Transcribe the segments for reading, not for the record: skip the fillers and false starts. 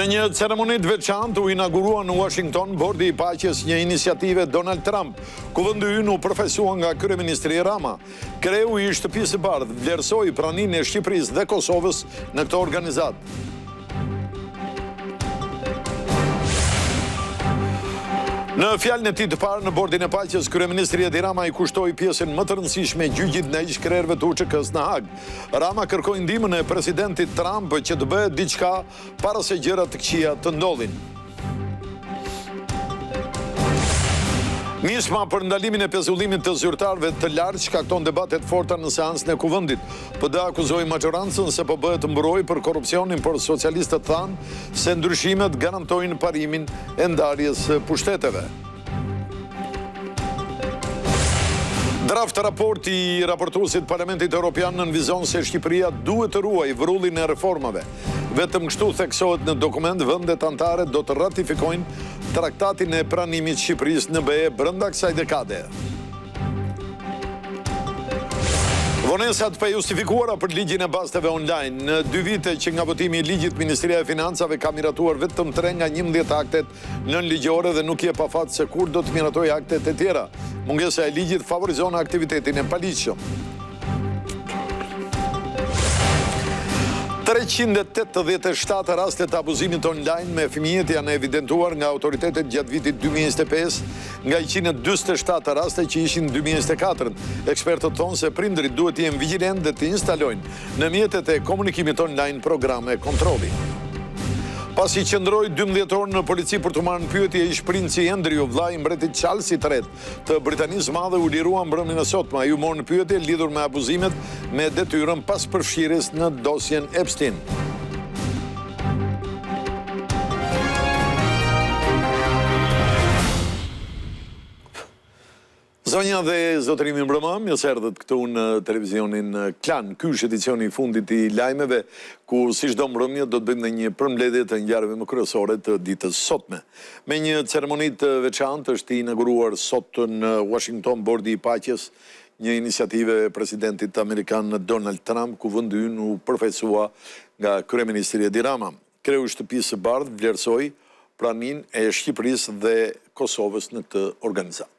Në një ceremoni të veçantë u inaugurua në Washington bordi i paqes një iniciative Donald Trump, ku vendi ynë u përfaqësua nga kryeministri Rama. Kreu i Shtëpisë së Bardhë vlerësoi praninë e Shqipërisë dhe Kosovës në këtë organizatë. Në fjalën e tij të parë në bordin e paqes, kryeministri Edi Rama i kushtoi pjesën më të rëndësishme gjyqit ndaj shkrerëve të UÇK-s në Hag. Rama kërkoi ndihmën e presidentit Trump që të bëhet diçka para se gjërat të këqija të ndodhin. Nisma për ndalimin e pezullimit të zyrtarëve të lartë shkakton debatet forta në seancën e Kuvendit. PD akuzoi majorancën se po bëhet mbrojtje për korrupsionin, por socialistët thanë se ndryshimet garantojnë parimin e ndarjes së pushteteve. Draft raporti i raportuesit Parlamentit Evropian nënvizon se Shqipëria duhet të ruajë vrullin e reformave. Vetëm kështu theksohet në dokument vendet anëtare do të ratifikojnë traktatin e pranimit Shqipërisë në BE brenda kësaj dekade. Vonesat pa justifikuara për ligjin e basteve online. Në 2 vite që nga votimi i ligjit, Ministria e Financave ka miratuar vetëm 3 nga 11 aktet nënligjore dhe nuk je pa fat se kur do të miratoj aktet e tjera. Mungesa e ligjit favorizon aktivitetin e paligjshëm. 387 raste të abuzimit online me fëmijët janë evidentuar nga autoritetet gjatë vitit 2025, nga 147 raste që ishin 2024. Ekspertët thonë se prindërit duhet të jenë vigjilent dhe të instalojnë në mjetet e komunikimit online programe kontrolli. Pasi qëndroi 12 orë në polici për të marrë në pyetje, ish princi Andrew, vllai i mbretit Charles III të Britanisë së Madhe, u lirua mbrëmjen e sotme. Ai u mor në pyetje lidhur me abuzimet me detyrën pas përfshirjes në dosjen Epstein. Zonja dhe zotërimi mbrëma, mirë erdhët këtu në televizionin Klan. Ky është edicioni i fundit i lajmeve, ku si çdo mbrëmje do të bëjmë një përmbledhje të ngjarjeve më kryesore të ditës sotme. Me një ceremoni të veçantë është inauguruar sot në Washington bordi i paqes, një iniciative e presidentit amerikan Donald Trump, ku vendi ynë u përfaqësua nga kryeministri Edi Rama. Kreu i Shtëpisë së Bardhë vlerësoi praninë e Shqipërisë dhe Kosovës në këtë organizatë.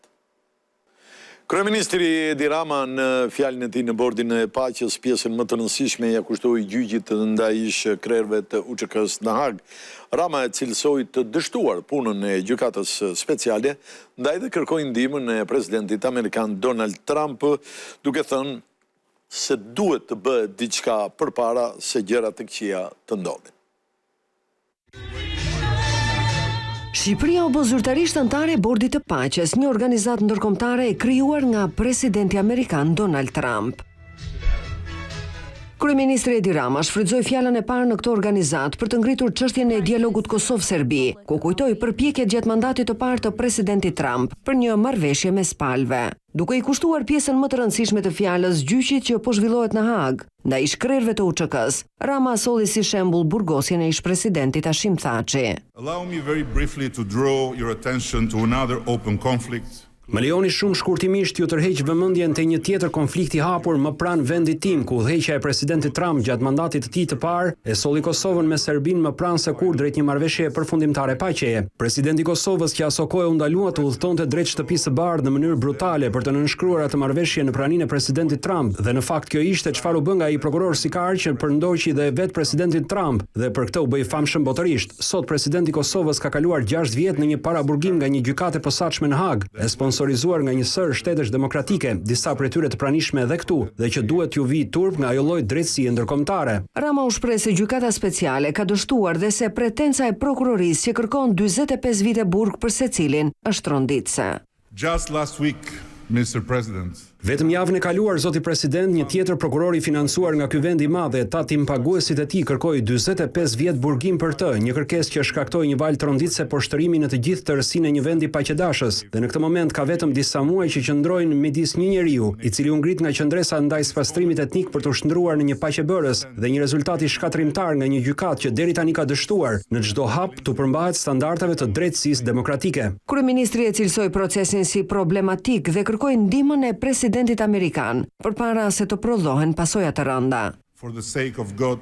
Kryeministri Edi Rama në fjalën e tij në bordin e paqes pjesën më të rëndësishme ja kushtoi gjyqit ndaj shkrerëve të UÇK-s në Hag. Rama e cilësoi të dështuar punën e gjykatës speciale, ndaj dhe kërkoi ndihmën e presidentit amerikan Donald Trump, duke thënë se duhet të bëhet diçka përpara se gjërat të këqija të ndodhin. Shqipëria u bë zyrtarisht anëtare e Bordit të Paqes, një organizatë ndërkombëtare e krijuar nga presidenti amerikan Donald Trump. Kryeministri Edi Rama shfrytëzoi fjalën e parë në këtë organizatë për të ngritur çështjen e dialogut Kosovë-Serbi, ku kujtoi përpjekjet gjatë mandatit të parë të presidentit Trump për një marrëveshje mes palëve. Duke i kushtuar pjesën më të rëndësishme të fjalës gjyqit që po zhvillohet në Hag, ndaj shkrerëve të UÇK-s, Rama solli si shembull burgosjen e ish-presidentit Hashim Thaçi. Allow me very briefly to draw your attention to another open conflict. Më lejoni shumë shkurtimisht ju tërheq vëmendjen te një tjetër konflikt i hapur më pranë vendit tim, ku udhëheqja e presidentit Trump gjatë mandatit të tij të parë e solli Kosovën me Serbinë më pranë se kur drejt një marrëveshje përfundimtare paqeje. Presidenti i Kosovës që aso kohë u ndalua të udhëtonte drejt Shtëpisë së Bardhë në mënyrë brutale për të nënshkruar atë marrëveshje në praninë e presidentit Trump, dhe në fakt kjo ishte çfarë u bë nga ai prokuror Sikar që përndoqi dhe vet presidentin Trump, dhe për këtë u bë i famshëm botërisht. Sot presidenti i Kosovës ka kaluar 6 vjet në një paraburgim nga një gjykate e posaçme në Hag, sponsorizuar nga një sër shtetesh demokratike, disa prej tyre të pranishme edhe këtu, dhe që duhet ju vi turp nga ajo lloj drejtësie ndërkombëtare. Rama u shpreh se gjykata speciale ka dështuar dhe se pretenca e prokurorisë që kërkon 45 vite burg për secilin është ronditse. Just last week, Mr. President, vetëm javën e kaluar, zoti president, një tjetër prokuror i financuar nga ky vend i madh dhe tatim paguesit e tij kërkoi 45 vjet burgim për të, një kërkesë që shkaktoi një val tronditse poshtërimi në të gjithë tërësinë e një vendi paqedashës, dhe në këtë moment ka vetëm disa muaj që qëndrojnë midis një njeriu, i cili u ngrit nga qëndresa ndaj spastrimit etnik për të ushtruar në një paqebërës, dhe një rezultat i shkatrimtar nga një gjykatë që deri tani ka dështuar në çdo hap të përmbahet standardeve të drejtësisë demokratike. Kryeministri e cilësoi procesin si problematik dhe kërkoi ndihmën e presidentit amerikan përpara se të prodhohen pasoja të rënda. For the sake of God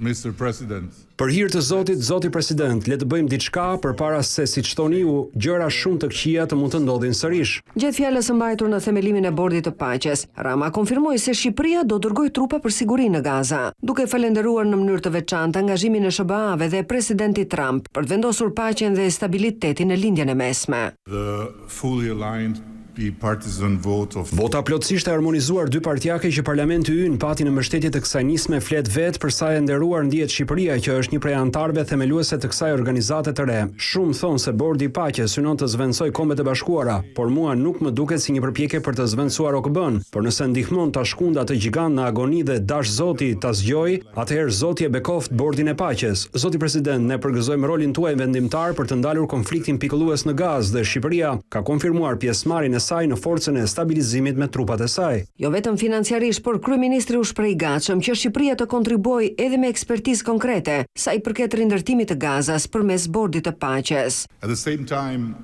Mr. President. Për hir të Zotit, Zoti President, le të bëjmë diçka përpara se, siç thoni ju, gjëra shumë të këqija të mund të ndodhin sërish. Gjatë fjalës së mbajtur në themelimin e Bordit të Paqes, Rama konfirmoi se Shqipëria do dërgojë trupa për siguri në Gaza, duke falenderuar në mënyrë të veçantë angazhimin e SBA-ve dhe presidentit Trump për të vendosur paqen dhe stabilitetin në lindjen e mesme. The fully aligned bipartisan vote of Vota plotësisht e harmonizuar dypartjake që parlamenti ynë pati në mbështetje të kësaj nisme flet vetë për sa e nderuar ndihet Shqipëria, që është një prej anëtarëve themeluese të kësaj organizate të re. Shumë thonë se Bordi i Paqes synon të zvendësoj Kombet e Bashkuara, por mua nuk më duket si një përpjekje për të zvendësuar OKB-n, por nëse ndihmon ta shkunda të gjigant në agoni dhe dash Zoti ta zgjoj, atëherë Zoti e bekoft Bordin e Paqes. Zoti President, ne përgëzojmë rolin tuaj vendimtar për të ndalur konfliktin pikëllues në Gazë dhe Shqipëria ka konfirmuar pjesëmarrjen e saj në forcën e stabilizimit me trupat e saj. Jo vetëm financiarisht, por kryeministri u shpreh i gatshëm që Shqipëria të kontribuojë edhe me ekspertizë konkrete sa i përket rindërtimit të Gazas përmes Bordit të Paqes. At the same time,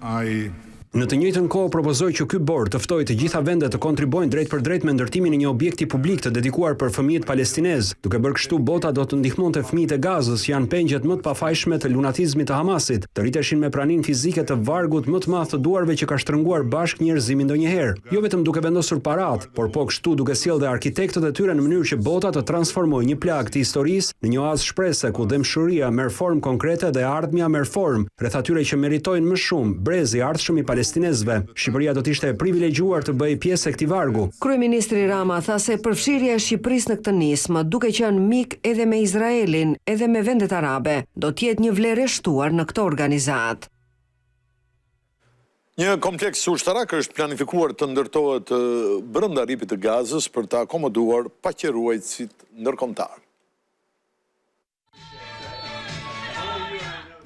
Në të njëjtën kohë propozoj që ky bord të ftojë të gjitha vendet të kontribuojnë drejt për drejt me ndërtimin e një objekti publik të dedikuar për fëmijët palestinez. Duke bërë kështu, bota do të ndihmonte fëmijët e Gazës, që janë pengjet më të pafajshme të lunatizmit të Hamasit, të rriteshin me praninë fizike të vargut më të madh të duarve që ka shtrënguar bashkë njerëzimin ndonjëherë. Jo vetëm duke vendosur parat, por po kështu duke sjellë dhe arkitektët e tyre në mënyrë që bota të transformojë një plagë të historisë në një oazë shprese ku dëmshuria merr formë konkrete dhe ardhmja merr formë rreth atyre që meritojnë më shumë, brezi i ardhshëm i palestinezëve. Shqipëria do të ishte e privilegjuar të bëjë pjesë e këtij vargu. Kryeministri Rama tha se përfshirja e Shqipërisë në këtë nismë, duke qenë mik edhe me Izraelin, edhe me vendet arabe, do të jetë një vlerë e shtuar në këtë organizatë. Një kompleks ushtarak është planifikuar të ndërtohet brenda ripit të Gazës për të akomoduar paqëruajtësit ndërkombëtar.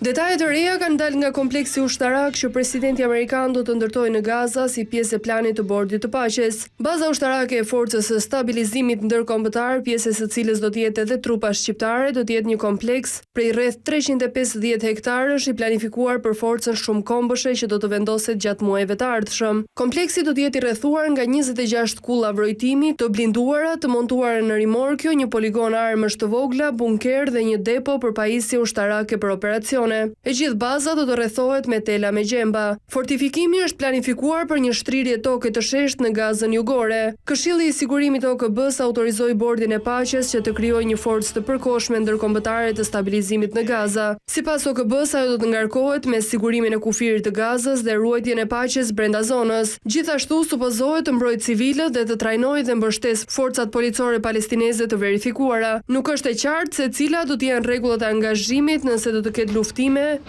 Detajet e reja kanë dalë nga kompleksi ushtarak që presidenti amerikan do të ndërtojë në Gaza si pjesë e planit të Bordit të Paqes. Baza ushtarake e forcës së stabilizimit ndërkombëtar, pjesë së cilës do të jetë edhe trupa shqiptare, do të jetë një kompleks prej rreth 350 hektarësh i planifikuar për forcën shumëkombëshe që do të vendoset gjatë muajve të ardhshëm. Kompleksi do të jetë i rrethuar nga 26 kulla vrojtimi të blinduara, të montuara në rimorkjo, një poligon armësh të vogla, bunker dhe një depo për pajisje ushtarake për operacione. E gjithë baza do të rrethohet me tela me gjemba. Fortifikimi është planifikuar për një shtrirje toke të sheshtë në Gazën jugore. Këshilli i sigurimit OKB-s autorizoi Bordin e Paqes që të krijojë një forcë të përkohshme ndërkombëtare të stabilizimit në Gaza. Sipas OKB-s, ajo do të ngarkohet me sigurimin e kufirit të Gazës dhe ruajtjen e paqes brenda zonës. Gjithashtu supozohet të mbrojtë civilët dhe të trajnojë dhe mbështes forcat policore palestineze të verifikuara. Nuk është e qartë se cilat do të jenë rregullat e angazhimit nëse do të ketë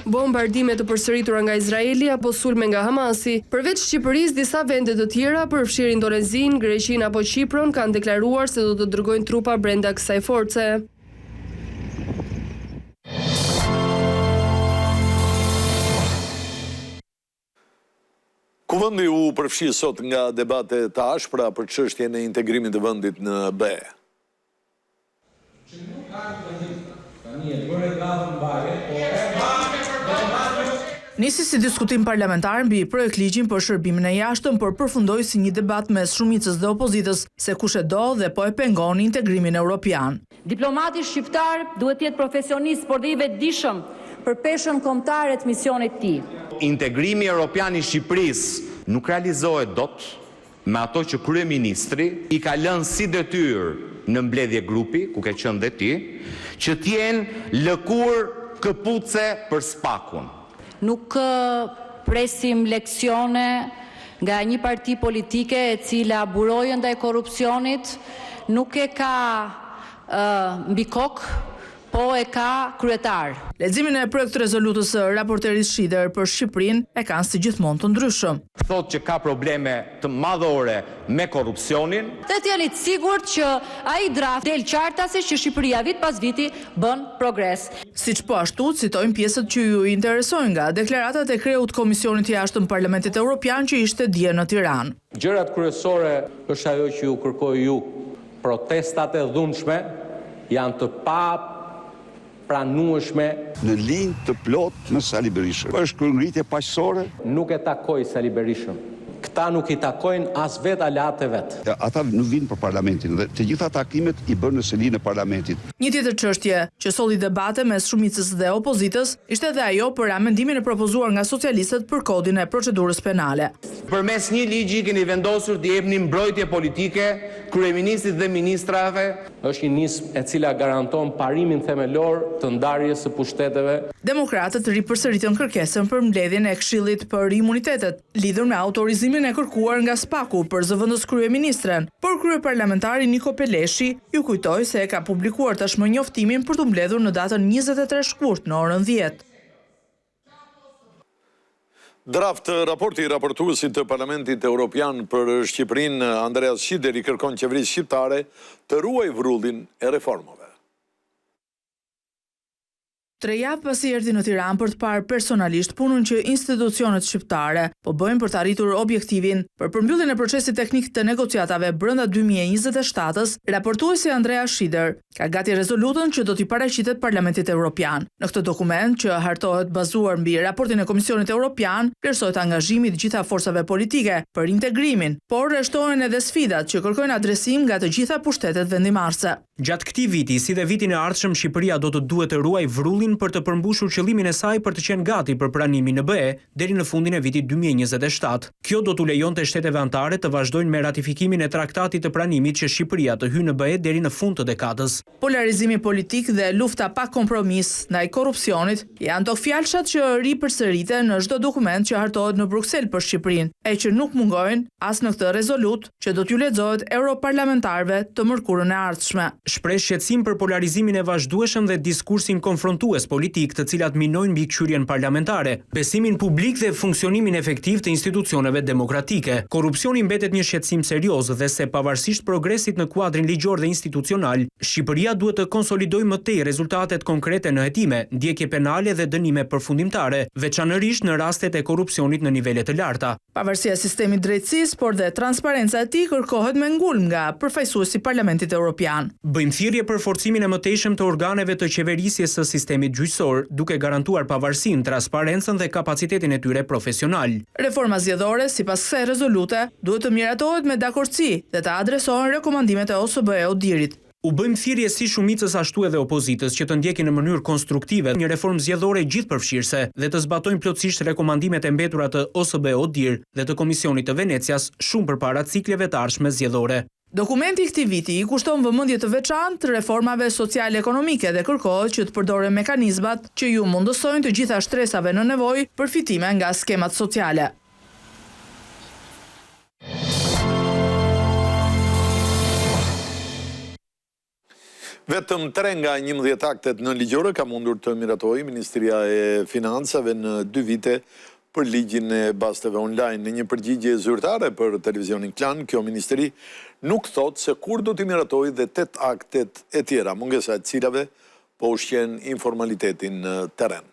bombardime të përsëritura nga Izraeli apo sulme nga Hamasi. Përveç Shqipërisë, disa vende të tjera, përfshirë Indonezinë, Greqinë apo Kiprin, kanë deklaruar se do të dërgojnë trupa brenda kësaj force. Kuvendi u përfshi sot nga debate të ashpra për çështjen e integrimit të vendit në BE. Nisi si diskutim parlamentar mbi projekt ligjin për shërbimin e jashtëm, por përfundoi si një debat mes shumicës dhe opozitës se kush e do dhe po e pengon integrimin evropian. Diplomati shqiptar duhet të jetë profesionist, por dhe i vetëdijshëm për peshën kombëtare të misionit të tij. Integrimi evropian i Shqipërisë nuk realizohet dot me ato që kryeministri i ka lënë si detyrë në mbledhje grupi, ku ke qenë dhe ti, që t'jenë lëkur këpuce për spakun. Nuk presim leksione nga një parti politike e cila burojë ndaj korrupsionit, nuk e ka mbi kokë, po e ka kryetar. Leximin e projektit rezolutës së raporterit Shider për Shqipërinë e kanë si gjithmonë të ndryshëm. Thotë që ka probleme të madhore me korrupsionin. Dhe të jeni të sigurt që ai draft del qartasi që Shqipëria vit pas viti bën progres. Siç po ashtu citojnë pjesët që ju interesojnë nga deklaratat e kreut Komisionit të Jashtëm Parlamentit Evropian që ishte dje në Tiranë. Gjërat kryesore është ajo që ju kërkoj ju. Protestat e dhunshme janë të pranueshme në linjë të plot në Sali Berishën. Është kërngritje paqësore? Nuk e takoj Sali Berishën. këta nuk i takojnë as vet alat e vet. Ata nuk vinë për parlamentin dhe të gjitha takimet i bën në selinë e parlamentit. Një tjetër çështje që solli debate mes shumicës dhe opozitës ishte edhe ajo për amendimin e propozuar nga socialistët për kodin e procedurës penale. Përmes një ligji keni vendosur të jepni mbrojtje politike kryeministit dhe ministrave. Është një nismë e cila garanton parimin themelor të ndarjes së pushteteve. Demokratët ripërsëritën kërkesën për mbledhjen e Këshillit për imunitetet, lidhur me autorizimin e kërkuar nga SPAK-u për zëvendës kryeministren, por kryeparlamentari Niko Peleshi ju kujtoi se e ka publikuar tashmë njoftimin për të mbledhur në datën 23 shkurt në orën 10. Draft raporti i raportuesit të Parlamentit Evropian për Shqipërinë, Andreas Schieder, i kërkon qeverisë shqiptare të ruajë vrullin e reformave. 3 javë pasi erdhi në Tiranë për të parë personalisht punën që institucionet shqiptare po bëjnë për të arritur objektivin për përmbylljen e procesit teknik të negociatave brenda 2027-s, raportuesi Andreas Schieder ka gati rezolutën që do t'i paraqitet Parlamentit Evropian. Në këtë dokument, që hartohet bazuar mbi raportin e Komisionit Evropian, vlerësohet angazhimi i të gjitha forcave politike për integrimin, por rreshtohen edhe sfidat që kërkojnë adresim nga të gjitha pushtetet vendimarrëse. Gjatë këtij viti, si dhe vitin e ardhshëm, Shqipëria do të duhet të ruajë vrullin për të përmbushur qëllimin e saj për të qenë gati për pranimin në BE deri në fundin e vitit 2027. Kjo do t'u lejonte shteteve anëtare të vazhdojnë me ratifikimin e traktatit të pranimit që Shqipëria të hyjë në BE deri në fund të dekadës. Polarizimi politik dhe lufta pa kompromis ndaj korrupsionit janë to fjalshat që ripërsëriten në çdo dokument që hartohet në Bruksel për Shqipërinë, e që nuk mungojnë as në këtë rezolut që do t'ju lexohet europarlamentarëve të mërkurën e ardhshme. Shpreh shqetësim për polarizimin e vazhdueshëm dhe diskursin konfrontues politik, të cilat minojnë mbikëqyrjen parlamentare, besimin publik dhe funksionimin efektiv të institucioneve demokratike. Korrupsioni mbetet një shqetësim serioz dhe se pavarësisht progresit në kuadrin ligjor dhe institucional, Shqipëria duhet të konsolidojë më tej rezultatet konkrete në hetime, ndjekje penale dhe dënime përfundimtare, veçanërisht në rastet e korrupsionit në nivele të larta. Pavarësia e sistemit drejtësisë, por dhe transparenca e tij kërkohet me ngulm nga përfaqësuesi i Parlamentit Evropian. Bëjmë thirrje për forcimin e mëtejshëm të organeve të qeverisjes së sistemit gjyqësor, duke garantuar pavarësinë, transparencën dhe kapacitetin e tyre profesional. Reforma zgjedhore, sipas kësaj rezolute, duhet të miratohet me dakordsi dhe të adresohen rekomandimet e OSBE-Odirit. U bëjmë thirrje si shumicës ashtu edhe opozitës që të ndjekin në mënyrë konstruktive një reformë zgjedhore gjithëpërfshirëse dhe të zbatojnë plotësisht rekomandimet e mbetura të OSBE-Odir dhe të Komisionit të Venecias shumë përpara cikleve të ardhshme zgjedhore. Dokumenti i këtij viti i kushton vëmendje të veçantë reformave sociale-ekonomike dhe kërkohet që të përdoren mekanizmat që ju mundësojnë të gjitha shtresave në nevojë përfitime nga skemat sociale. Vetëm 3 nga 11 aktet në ligjore ka mundur të miratojë Ministria e Financave në 2 vite për ligjin e basteve online. Në një përgjigje zyrtare për televizionin Klan, kjo ministri nuk thot se kur do të miratojë dhe 8 aktet e tjera, mungesa e cilave po ushqen informalitetin në terren.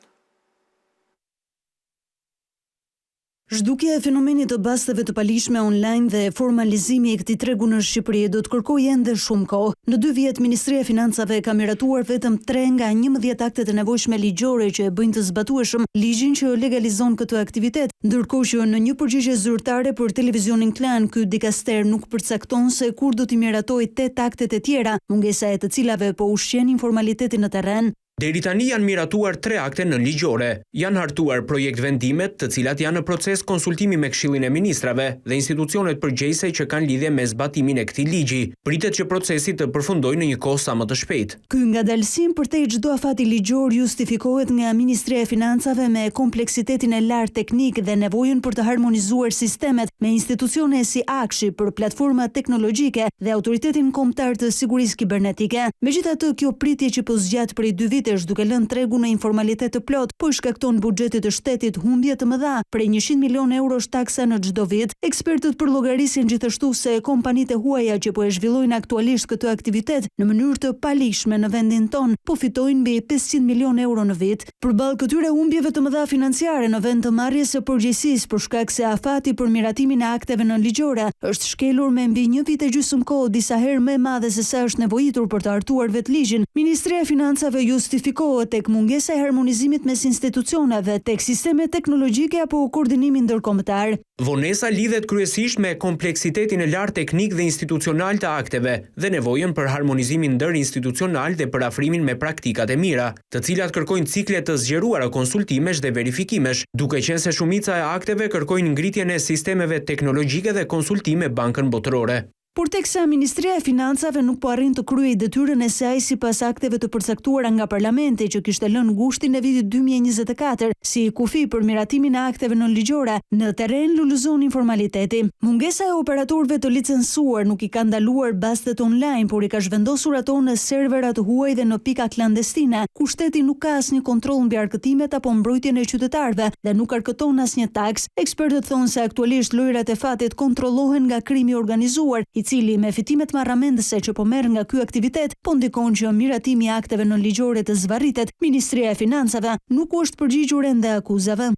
Zhdukja e fenomenit të basteve të palishme online dhe formalizimi i këtij tregu në Shqipëri do të kërkojë ende shumë kohë. Në 2 vjet Ministria e Financave ka miratuar vetëm 3 nga 11 aktet e nevojshme ligjore që e bëjnë të zbatueshëm ligjin që legalizon këtë aktivitet, ndërkohë që në një përgjigje zyrtare për televizionin Klan, ky dikaster nuk përcakton se kur do t'i miratojë 8 aktet e tjera, mungesa e të cilave po ushqen informalitetin në terren. Deri tani janë miratuar 3 akte në ligjore. Janë hartuar projekt vendimet, të cilat janë në proces konsultimi me Këshillin e Ministrave dhe institucionet përgjegjëse që kanë lidhje me zbatimin e këtij ligji. Pritet që procesi të përfundojë në një kohë sa më të shpejtë. Ky ngadalësim përtej çdo afati ligjor justifikohet nga Ministria e Financave me kompleksitetin e lartë teknik dhe nevojën për të harmonizuar sistemet me institucione si Akshi për platforma teknologjike dhe Autoritetin Kombëtar të Sigurisë Kibernetike. Megjithatë, kjo pritje që po zgjat prej 2 vitesh duke lënë tregu në informalitet të plot, po i shkakton buxhetit të shtetit humbje të mëdha, prej 100 milion eurosh taksa në çdo vit. Ekspertët përllogarisin gjithashtu se kompanitë e huaja që po e zhvillojnë aktualisht këtë aktivitet në mënyrë të palishme në vendin ton, po fitojnë mbi 500 milion euro në vit. Përballë këtyre humbjeve të mëdha financiare në vend të marrjes së përgjegjësisë për shkak se afati për miratimin e akteve në ligjore është shkelur me mbi 1 vit e gjysmë kohë, disa herë më e madhe se sa është nevojitur për të hartuar vetë ligjin, Ministria e Financave justifikohet tek mungesa e harmonizimit mes institucioneve, tek sistemet teknologjike apo koordinimin ndërkombëtar. Vonesa lidhet kryesisht me kompleksitetin e lartë teknik dhe institucional të akteve dhe nevojën për harmonizimin ndërinstitucional dhe për afrimin me praktikat e mira, të cilat kërkojnë cikle të zgjeruara konsultimesh dhe verifikimesh, duke qenë se shumica e akteve kërkojnë ngritjen e sistemeve teknologjike dhe konsultime bankën botërore. Por teksa Ministria e Financave nuk po arrin të kryej detyrën e saj sipas akteve të përcaktuara nga Parlamenti që kishte lënë ngushtin e vitit 2024 si kufi për miratimin e akteve nënligjore, në terren lulëzon informaliteti. Mungesa e operatorëve të licencuar nuk i ka ndaluar bazat online, por i ka zhvendosur ato në servera të huaj dhe në pika klandestine, ku shteti nuk ka asnjë kontroll mbi arkëtimet apo mbrojtjen e qytetarëve dhe nuk arkëton asnjë taks. Ekspertët thonë se aktualisht lojrat e fatit kontrollohen nga krimi organizuar, i cili me fitimet marramendëse që po merr nga ky aktivitet, po ndikon që miratimi i akteve nënligjore të zvarritet. Ministria e Financave nuk u është përgjigjur ende akuzave.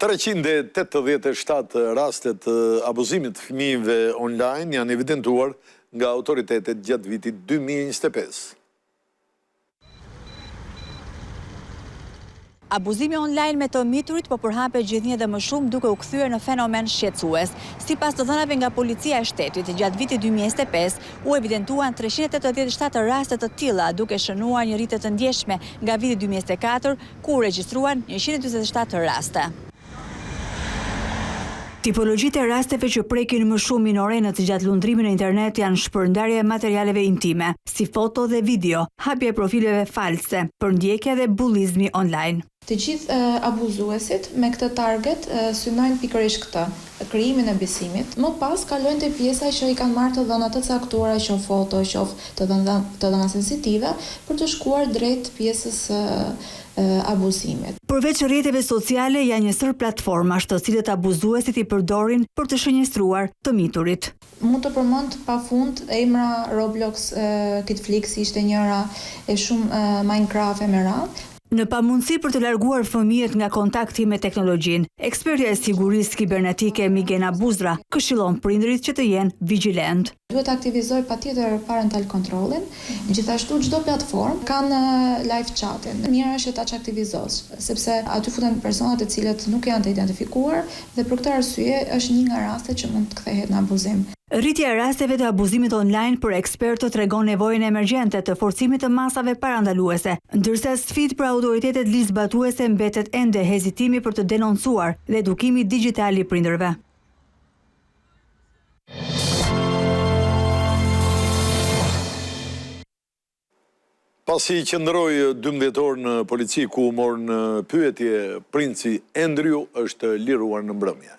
$387 rastet të abuzimit të fëmijëve online janë evidentuar nga autoritetet gjatë vitit 2025. Abuzimi online me të miturit po përhapet gjithnjë dhe më shumë duke u kthyer në fenomen shqetësues. Sipas të dhënave nga Policia e Shtetit, gjatë vitit 2025 u evidentuan 387 raste të tilla, duke shënuar një rritje të ndjeshme nga viti 2024, ku u regjistruan 147 raste. Tipologjitë e rasteve që prekin më shumë minorenët gjatë lundrimit në internet janë shpërndarja e materialeve intime, si foto dhe video, hapja e profileve false, përndjekja dhe bullizmi online. Të gjithë abuzuesit me këtë target synojnë pikërisht këtë, krijimin e besimit. Më pas kalojnë te pjesa që i kanë marrë të dhëna të caktuara, qoftë foto, qoftë të dhëna sensitive, për të shkuar drejt pjesës abuzimit. Përveç rrjeteve sociale janë një sër platformash të cilët abuzuesit i përdorin për të shënjestruar të miturit. Mund të përmend pafund emra Roblox, Kitflix ishte njëra, e shumë Minecraft e me radhë. Në pamundësi për të larguar fëmijët nga kontakti me teknologjinë, ekspertja e sigurisë kibernetike Migena Buzra këshillon prindërit që të jenë vigjilent. Duhet të aktivizoj patjetër parental controlin, gjithashtu çdo platformë kanë live chatin. Mira është ta aktivizosh, sepse aty futen persona të cilët nuk janë të identifikuar dhe për këtë arsye është një nga rastet që mund të kthehet në abuzim. Rritja e rasteve të abuzimit online për ekspertët tregon nevojën emergjente të forcimit të masave parandaluese, ndërsa sfidë për autoritetet ligjzbatuese mbetet ende hezitimi për të denoncuar dhe edukimi digjital i prindërve. Pasi qëndroi 12 orë në polici ku u morën në pyetje, princi Andrew është liruar në mbrëmje.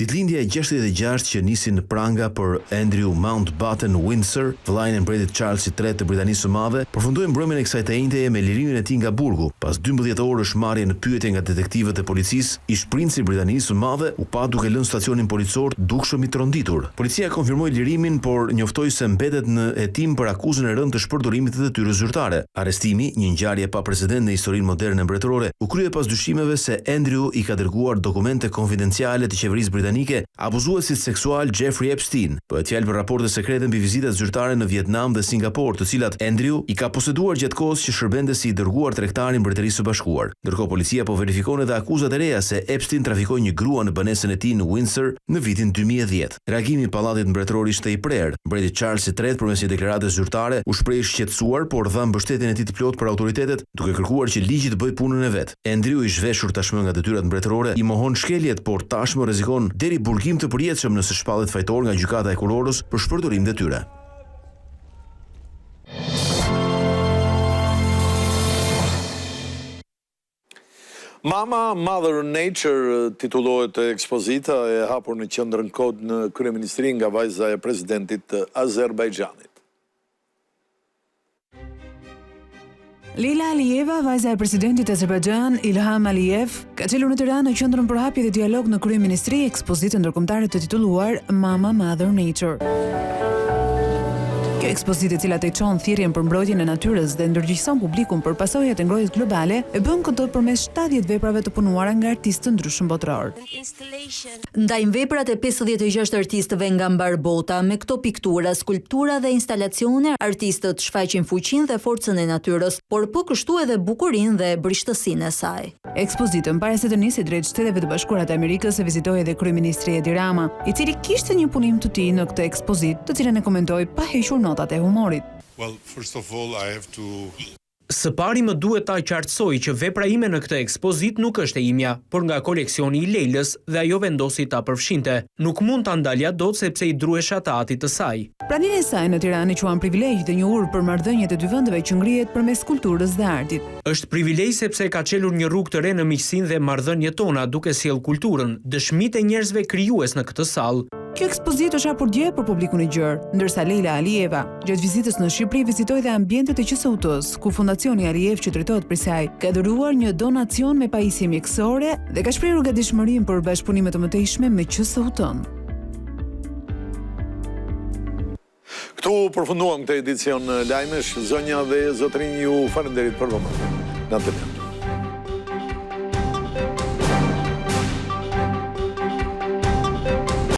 Ditëlindja e 66 që nisi në pranga për Andrew Mountbatten Windsor, vëllain e mbretit Charles III të Britanisë së Madhe, përfundoi mbrëmjen e kësaj të njëjteje me lirimin e tij nga burgu. Pas 12 orësh marrje në pyetje nga detektivët e policisë, ish princi i Britanisë së Madhe u pa duke lënë stacionin policor dukshëm i tronditur. Policia konfirmoi lirimin, por njoftoi se mbetet në hetim për akuzën e rëndë të shpërdorimit të detyrës zyrtare. Arrestimi, një ngjarje pa precedent në historinë moderne mbretërore, u krye pas dyshimeve se Andrew i ka dërguar dokumente konfidenciale të qeverisë britanike abuzuesit seksual Jeffrey Epstein. Bëhet fjalë për raporte sekrete mbi vizitat zyrtare në Vietnam dhe Singapur, të cilat Andrew i ka poseduar gjatë kohës që shërbente si i dërguar tregtar i Mbretërisë së Bashkuar. Ndërkohë policia po verifikon edhe akuzat e reja se Epstein trafikoi një grua në banesën e tij në Windsor në vitin 2010. Reagimi i pallatit mbretëror ishte i prerë. Mbreti Charles III përmes një deklarate zyrtare u shpreh shqetësuar, por dha mbështetjen e tij të plotë për autoritetet, duke kërkuar që ligji të bëjë punën e vet. Andrew, i zhveshur tashmë nga detyrat mbretërore, i mohon shkeljet, por tashmë rrezikon deri burgim të përjetshëm nëse shpallet fajtor nga gjykata e Kurorës për shpërdorim detyre. Mama Mother Nature titullohet ekspozita e hapur në qendrën Kod në kryeministri nga vajza e presidentit të Azerbajxhanit. Leila Alijeva, vajza e presidentit të Azerbajxhan, Ilham Aliyev, ka çelur në Tiranë në qendrën për hapje dhe dialog në kryeministri ekspozitën ndërkombëtare të titulluar Mama Mother Nature. Kjo ekspozitë, e cila teqon thirrjen për mbrojtjen e natyrës dhe ndërgjegjëson publikun për pasojat e ngrohjes globale, e bën këtë përmes 70 veprave të punuara nga artistë të ndryshëm botror. Ndajmë veprat e 56 artistëve nga mbar bota. Me këto piktura, skulptura dhe instalacione, artistët shfaqin fuqinë dhe forcën e natyrës, por po kështu edhe bukurinë dhe brishtësinë e saj. Ekspozitën para se të nisë drejt Shteteve të Bashkuara të Amerikës e vizitoi edhe kryeministri Edi Rama, i cili kishte një punim të tij në këtë ekspozitë, të cilën e komentoi pa hequr notat e humorit. Well, first of all, I have to Së pari më duhet ta qartësoj që vepra ime në këtë ekspozit nuk është e imja, por nga koleksioni i Leilës dhe ajo vendosi ta përfshinte. Nuk mund ta ndalja dot sepse i druesha të atit të saj. Praninë e saj në Tiranë quan privilegj dhe një urë për marrëdhëniet e dy vendeve që ngrihet përmes kulturës dhe artit. Është privilegj sepse ka çelur një rrugë të re në miqësinë dhe marrëdhëniet tona duke sjell kulturën, dëshmitë e njerëzve krijues në këtë sallë. Kjo ekspozitë është hapur dje për publikun e gjerë, ndërsa Leila Alieva, gjatë vizitës në Shqipëri, vizitoi dhe ambientet e QSUT-s, ku Fundacioni Alijev që drejtohet për saj ka dhuruar një donacion me pajisje mjekësore dhe ka shprehur gatishmërinë për bashkëpunime të mëtejshme me QSUT-n. Këtu përfunduam këtë edicion lajmesh, zonja dhe zotrinj, ju falenderit për vëmendjen. Natën.